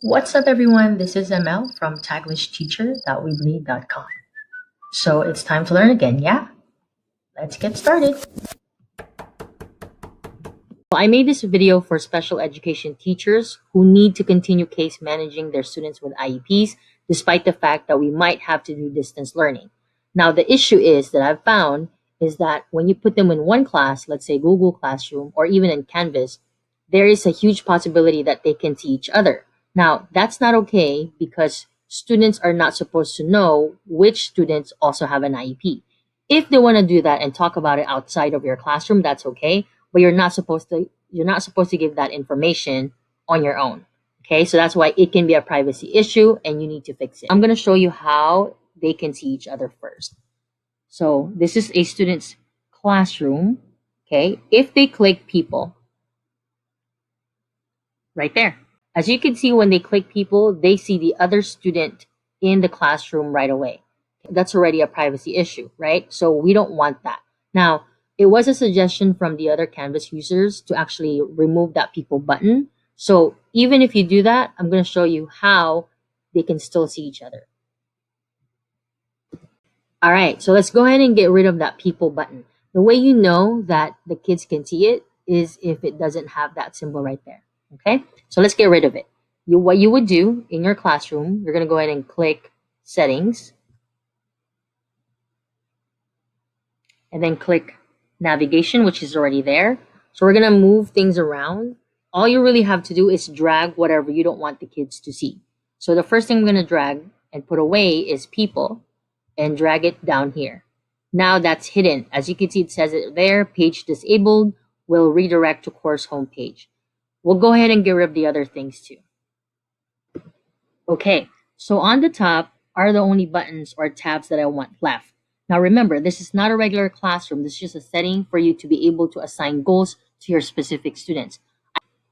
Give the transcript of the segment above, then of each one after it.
What's up, everyone? This is ML from Taglish.Teacher.weebly.com. So it's time to learn again, yeah? Let's get started. I made this video for special education teachers who need to continue case managing their students with IEPs, despite the fact that we might have to do distance learning. Now, the issue is that I've found is that when you put them in one class, let's say Google Classroom or even in Canvas, there is a huge possibility that they can see each other. Now, that's not okay because students are not supposed to know which students also have an IEP. If they want to do that and talk about it outside of your classroom, that's okay, but you're not supposed to give that information on your own. Okay? So that's why it can be a privacy issue and you need to fix it. I'm going to show you how they can see each other first. So this is a student's classroom. Okay? If they click people, right there. As you can see, when they click people, they see the other student in the classroom right away. That's already a privacy issue, right? So we don't want that. Now, it was a suggestion from the other Canvas users to actually remove that people button. So even if you do that, I'm going to show you how they can still see each other. All right, so let's go ahead and get rid of that people button. The way you know that the kids can see it is if it doesn't have that symbol right there. Okay, so let's get rid of it. What you would do in your classroom, you're going to go ahead and click Settings. And then click Navigation, which is already there. So we're going to move things around. All you really have to do is drag whatever you don't want the kids to see. So the first thing I'm going to drag and put away is People and drag it down here. Now that's hidden. As you can see, it says it there, Page Disabled, will redirect to course homepage. We'll go ahead and get rid of the other things too. Okay, so on the top are the only buttons or tabs that I want left. Now remember, this is not a regular classroom. This is just a setting for you to be able to assign goals to your specific students.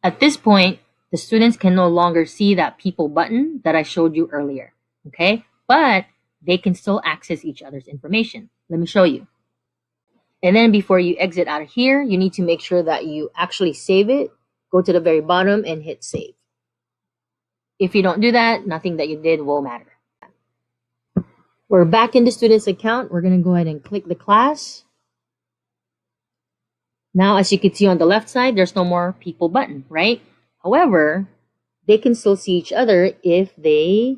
At this point, the students can no longer see that people button that I showed you earlier. Okay, but they can still access each other's information. Let me show you. And then before you exit out of here, you need to make sure that you actually save it. Go to the very bottom and hit save. If you don't do that, nothing that you did will matter. We're back in the student's account. We're going to go ahead and click the class. Now, as you can see on the left side, there's no more people button, right? However, they can still see each other if they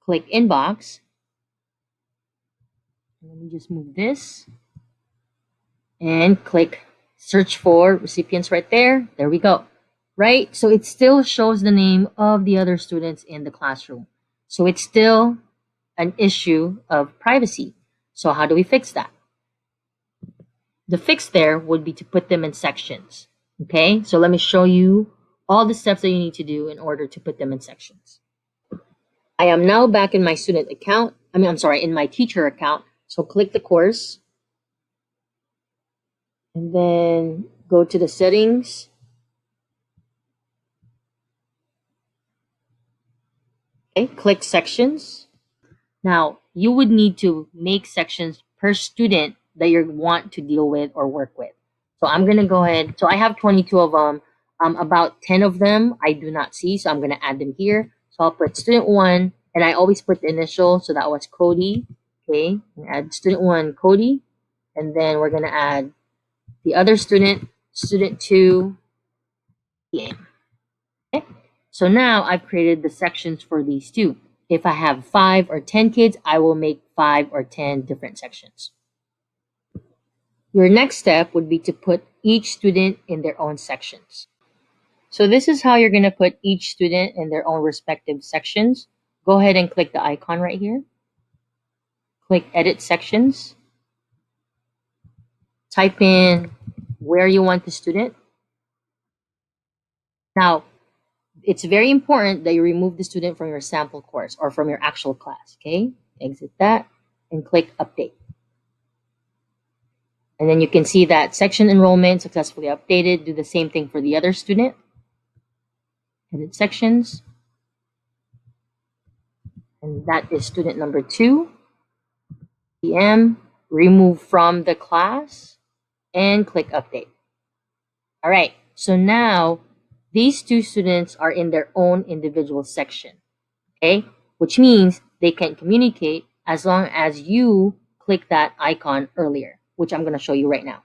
click inbox. Let me just move this and click search for recipients right there. There we go. Right? So it still shows the name of the other students in the classroom. So it's still an issue of privacy. So how do we fix that? The fix there would be to put them in sections. Okay? So let me show you all the steps that you need to do in order to put them in sections. I am now back in my student account. In my teacher account. So click the course. And then go to the settings. Okay, click sections. Now, you would need to make sections per student that you want to deal with or work with. So I'm going to go ahead. So I have 22 of them. About 10 of them I do not see, so I'm going to add them here. So I'll put student 1, and I always put the initial, so that was Cody. Okay, add student 1, Cody. And then we're going to add the other student, student 2, Ian. Okay, so now I've created the sections for these two. If I have 5 or 10 kids, I will make 5 or 10 different sections. Your next step would be to put each student in their own sections. So this is how you're going to put each student in their own respective sections. Go ahead and click the icon right here. Click Edit Sections. Type in where you want the student. Now, it's very important that you remove the student from your sample course or from your actual class, okay? Exit that and click Update. And then you can see that section enrollment successfully updated. Do the same thing for the other student. Edit sections. And that is student number 2. PM, remove from the class and click Update. All right, so now these two students are in their own individual section, okay? Which means they can communicate as long as you click that icon earlier, which I'm going to show you right now.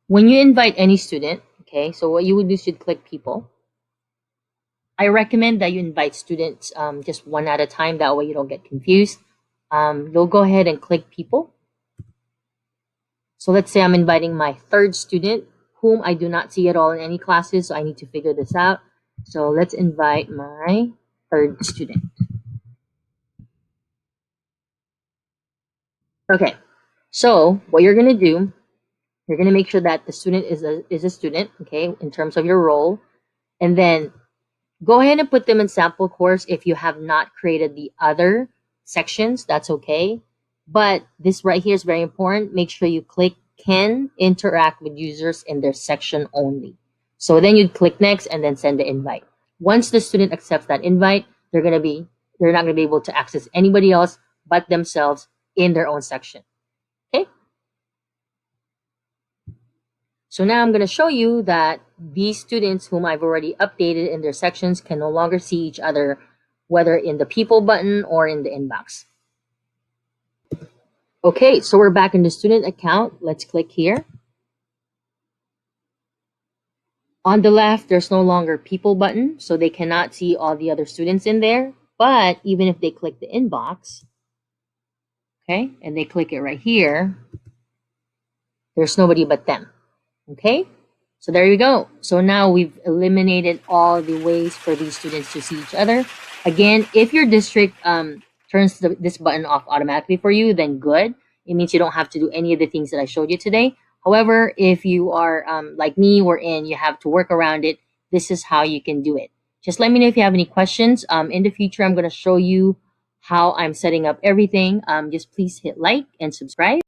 When you invite any student, okay, so what you would do is you'd click people. I recommend that you invite students just one at a time. That way you don't get confused. You'll go ahead and click people. So let's say I'm inviting my third student, whom I do not see at all in any classes, so I need to figure this out. So let's invite my third student. Okay, so what you're going to do, you're going to make sure that the student is a student, okay, in terms of your role. And then go ahead and put them in sample course. If you have not created the other sections, that's okay. But this right here is very important. Make sure you click can interact with users in their section only. So then you'd click next and then send the invite. Once the student accepts that invite, they're not going to be able to access anybody else but themselves in their own section. Okay? So now I'm going to show you that these students whom I've already updated in their sections can no longer see each other, whether in the people button or in the inbox. Okay, so we're back in the student account. Let's click here. On the left, there's no longer people button, so they cannot see all the other students in there. But even if they click the inbox, okay, and they click it right here, there's nobody but them. Okay, so there you go. So now we've eliminated all the ways for these students to see each other. Again, if your district turns this button off automatically for you, then good. It means you don't have to do any of the things that I showed you today. However, if you are like me, wherein you have to work around it, this is how you can do it. Just let me know if you have any questions. In the future, I'm going to show you how I'm setting up everything. Just please hit like and subscribe.